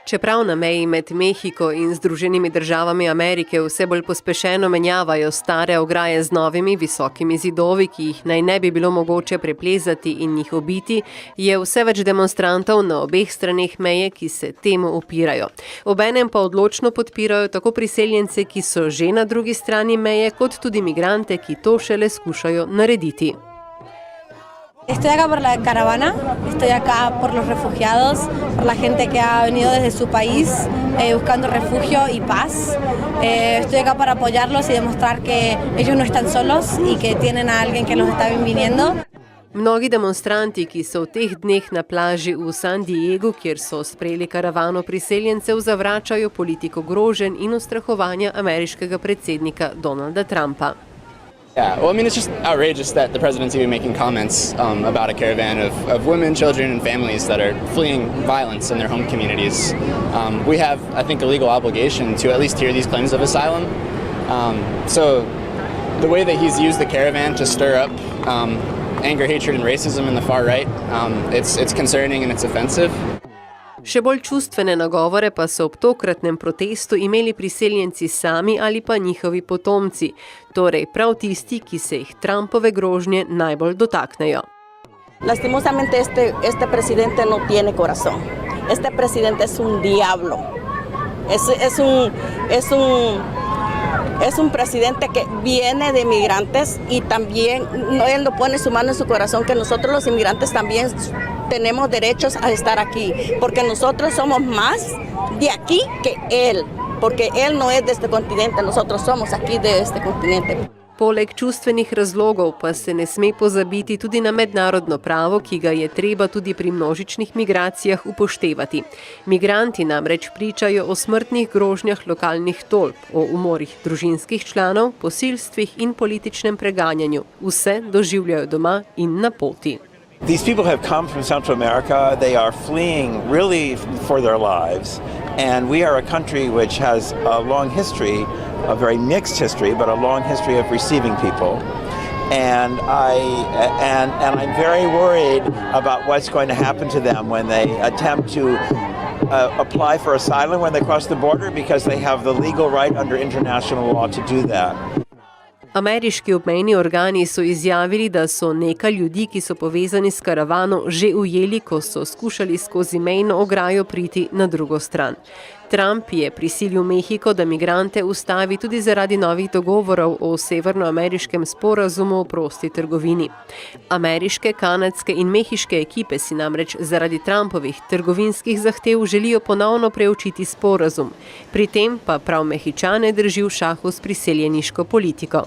Čeprav na meji med Mehiko in Združenimi državami Amerike vse bolj pospešeno menjavajo stare ograje z novimi visokimi zidovi, ki jih naj ne bi bilo mogoče preplezati in jih obiti, je vse več demonstrantov na obeh straneh meje, ki se temu upirajo. Obenem pa odločno podpirajo tako priseljence, ki so že na drugi strani meje, kot tudi migrante, ki to šele skušajo narediti. Estoy acá por la caravana, estoy acá por los refugiados, por la gente que ha venido desde su país buscando refugio y paz. Estoy acá para apoyarlos y demostrar que ellos no están solos y que tienen a alguien que los está viniendo. Mnogi demonstranti, ki so v teh dneh na plaži v San Diegu, kjer so sprejeli karavano priseljencev, zavračajo politiko groženj in ustrahovanja ameriškega predsednika Donalda Trumpa. Yeah, well, I mean, it's just outrageous that the president's even making comments about a caravan of women, children, and families that are fleeing violence in their home communities. We have, I think, a legal obligation to at least hear these claims of asylum. So the way that he's used the caravan to stir up anger, hatred, and racism in the far right, it's concerning and it's offensive. Še bolj čustvene nagovore pa so ob tokratnem protestu imeli priseljenci sami ali pa njihovi potomci, torej prav tisti, ki se jih Trumpove grožnje najbolj dotaknejo. Lastimosamente este presidente no tiene corazón. Este presidente es un diablo. Es un presidente que viene de migrantes y también él no pone su mano en su corazón que nosotros los inmigrantes también tenemos derechos a estar aquí, porque nosotros somos más de aquí que él, porque él no es de este continente, nosotros somos aquí de este continente. Poleg čustvenih razlogov pa se ne sme pozabiti tudi na mednarodno pravo, ki ga je treba tudi pri množičnih migracijah upoštevati. Migranti namreč pričajo o smrtnih grožnjah lokalnih tolp, o umorih družinskih članov, posilstvih in političnem preganjanju. Vse doživljajo doma in na poti. These people have come from Central America. They are fleeing really for their lives. And we are a country which has a long history, a very mixed history, but a long history of receiving people. And I'm very worried about what's going to happen to them when they attempt to apply for asylum when they cross the border, because they have the legal right under international law to do that. Ameriški obmejni organi so izjavili, da so nekaj ljudi, ki so povezani s karavano, že ujeli, ko so skušali skozi mejno ograjo priti na drugo stran. Trump je prisilil Mehiko, da migrante ustavi tudi zaradi novih dogovorov o severnoameriškem sporazumu o prosti trgovini. Ameriške, kanadske in mehiške ekipe si namreč zaradi Trumpovih trgovinskih zahtev želijo ponovno preučiti sporazum. Pri tem pa prav Mehičane drži v šahu s priseljeniško politiko.